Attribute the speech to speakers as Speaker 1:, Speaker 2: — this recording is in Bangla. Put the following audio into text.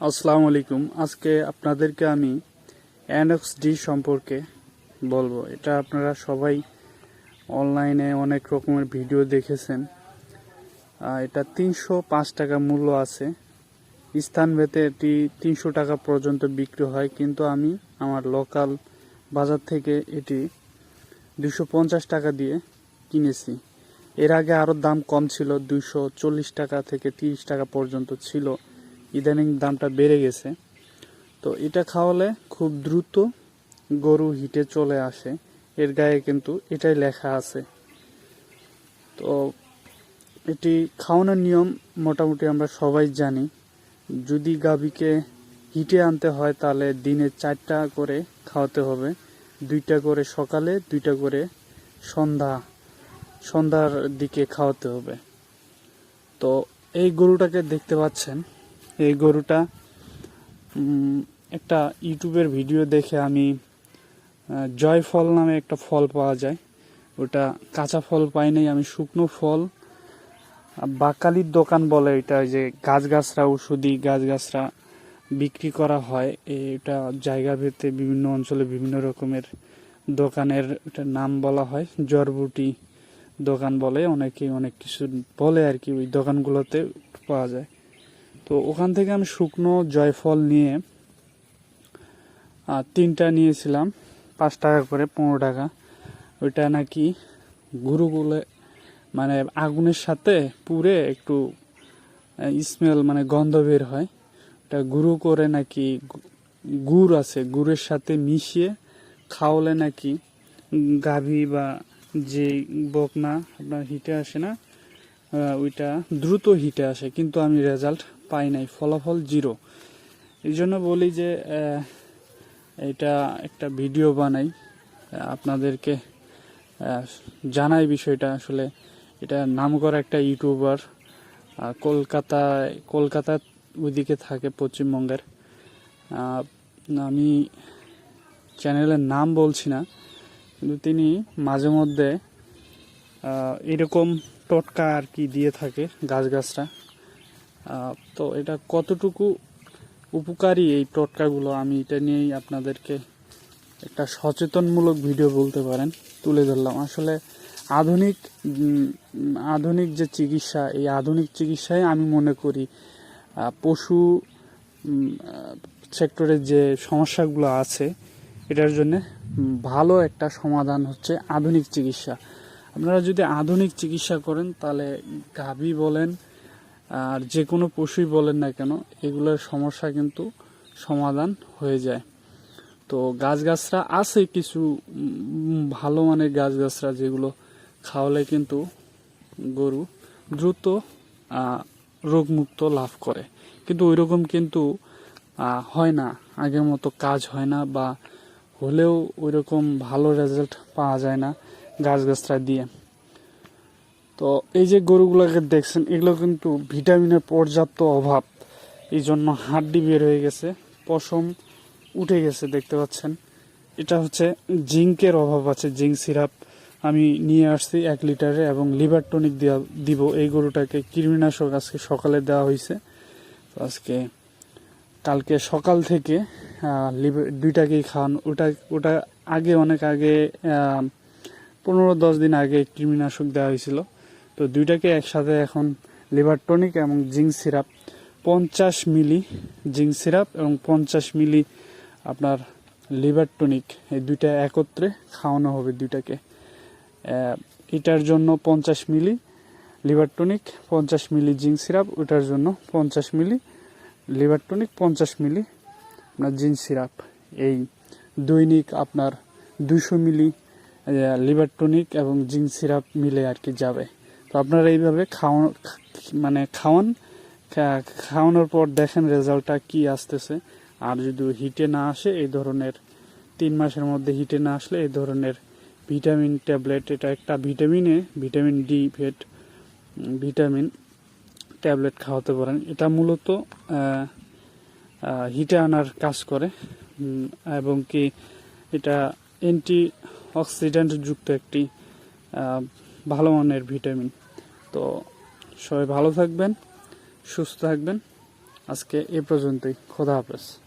Speaker 1: আসসালামু আলাইকুম। আজকে আপনাদেরকে আমি NXD সম্পর্কে বলবো। এটা আপনারা সবাই অনলাইনে অনেক রকমের ভিডিও দেখেছেন। এটা 305 টাকা মূল্য আছে। স্থানভেদে এটি 300 টাকা পর্যন্ত বিক্রি হয়, কিন্তু আমি আমার লোকাল বাজার থেকে এটি 250 টাকা দিয়ে কিনেছি। এর আগে আরও দাম কম ছিল, 240 টাকা থেকে 30 টাকা পর্যন্ত ছিল। ইদানিং দামটা বেড়ে গেছে। তো এটা খাওয়ালে খুব দ্রুত গরু হিটে চলে আসে, এর গায়ে কিন্তু এটাই লেখা আছে। তো এটি খাওয়ানোর নিয়ম মোটামুটি আমরা সবাই জানি। যদি গাভীকে হিটে আনতে হয় তাহলে দিনে 4টা করে খাওয়াতে হবে, 2টা করে সকালে, 2টা করে সন্ধ্যার দিকে খাওয়াতে হবে। তো এই গরুটাকে দেখতে পাচ্ছেন, এই গরুটা একটা ইউটিউবের ভিডিও দেখে আমি জয়ফল নামে একটা ফল পাওয়া যায়, ওটা কাঁচা ফল পাই নাই, আমি শুকনো ফল, বাকালির দোকান বলে এটা, যে গাছগাছরা ঔষধি গাছগাছরা বিক্রি করা হয়। এটা জায়গা ভেদে বিভিন্ন অঞ্চলে বিভিন্ন রকমের দোকানের এটা নাম বলা হয়, জড়বুটি দোকান বলে, অনেকে অনেক কিছু বলে আর কি, ওই দোকানগুলোতে পাওয়া যায়। তো ওখান থেকে আমি শুকনো জয়ফল নিয়ে 3টা নিয়েছিলাম, 5 টাকা করে, 15 টাকা। ওইটা নাকি গুঁড়োগুলো মানে আগুনের সাথে পুড়ে একটু স্মেল মানে গন্ধ বের হয়, ওটা গুঁড়ো করে নাকি গুড় আছে, গুড়ের সাথে মিশিয়ে খাওয়ালে নাকি গাভী বা যে বকনা আপনার হিটে আসে না, ওইটা দ্রুত হিটে আসে। কিন্তু আমি রেজাল্ট পাই নাই, ফলাফল 0। এই জন্য বলি যে এটা একটা ভিডিও বানাই, আপনাদেরকে জানাই বিষয়টা। আসলে এটা নামকরা একটা ইউটিউবার, কলকাতা ওইদিকে থাকে, পশ্চিমবঙ্গের। আমি চ্যানেলের নাম বলছি না, কিন্তু তিনি মাঝে মধ্যে এরকম টটকা আর কি দিয়ে থাকে গাছগাছরা। তো এটা কতটুকু উপকারী এই টটকাগুলো, আমি এটা নিয়েই আপনাদেরকে একটা সচেতনমূলক ভিডিও বলতে পারেন তুলে ধরলাম। আসলে আধুনিক যে চিকিৎসা, এই আধুনিক চিকিৎসায় আমি মনে করি পশু সেক্টরের যে সমস্যাগুলো আছে এটার জন্য ভালো একটা সমাধান হচ্ছে আধুনিক চিকিৎসা। আপনারা যদি আধুনিক চিকিৎসা করেন তাহলে গাভী বলেন আর যে কোনো পশুই বলেন না কেন, এগুলোর সমস্যা কিন্তু সমাধান হয়ে যায়। তো গাছগাছরা আছে কিছু ভালো মানের গাছগাছরা, যেগুলো খাওয়ালে কিন্তু গরু দ্রুত রোগমুক্ত লাভ করে, কিন্তু ওইরকম কিন্তু হয় না, আগের মতো কাজ হয় না, বা হলেও ওইরকম ভালো রেজাল্ট পাওয়া যায় না গাছগাছরা দিয়ে। তো এই যে গরুগুলোকে দেখছেন, এগুলো কিন্তু ভিটামিনের পর্যাপ্ত অভাব, এই জন্য হাড্ডি বের হয়ে গেছে, পশম উঠে গেছে দেখতে পাচ্ছেন। এটা হচ্ছে জিঙ্কের অভাব আছে, জিঙ্ক সিরাপ আমি নিয়ে আসছি 1 লিটারে, এবং লিভার টনিক দিব। এই গরুটাকে কৃমিনাশক আজকে সকালে দেওয়া হয়েছে। তো কালকে সকাল থেকে দুইটাকেই খাওয়ান। ওটা আগে, অনেক আগে, 15-10 দিন আগে কৃমিনাশক দেওয়া হয়েছিল। তো দুইটাকে একসাথে এখন লিভার টনিক এবং জিঙ্ক সিরাপ, 50 মিলি জিঙ্ক সিরাপ এবং 50 মিলি আপনার লিভার টনিক, এই দুইটা একত্রে খাওয়ানো হবে দুইটাকে। এটার জন্য 50 মিলি লিভার টনিক, 50 মিলি জিঙ্ক সিরাপ, ওটার জন্য 50 মিলি লিভার টনিক, 50 মিলি আপনার জিঙ্ক সিরাপ। এই দৈনিক আপনার 200 মিলি লিভার টনিক এবং জিঙ্ক সিরাপ মিলে আর কি যাবে। তো আপনারা এইভাবে খাওয়ানোর পর দেখেন রেজাল্টটা কি আসতেছে। আর যদি হিটে না আসে, এই ধরনের 3 মাসের মধ্যে হিটে না আসলে এই ধরনের ভিটামিন ট্যাবলেট, এটা একটা ভিটামিন ডি ভিটামিন ট্যাবলেট খাওয়াতে পারেন। এটা মূলত হিটে আনার কাজ করে, এবং কি এটা অ্যান্টি অক্সিডেন্ট যুক্ত একটি ভালো মানের ভিটামিন। তো সবাই ভালো থাকবেন, সুস্থ থাকবেন। আজকে এ পর্যন্তই। খোদা হাফেজ।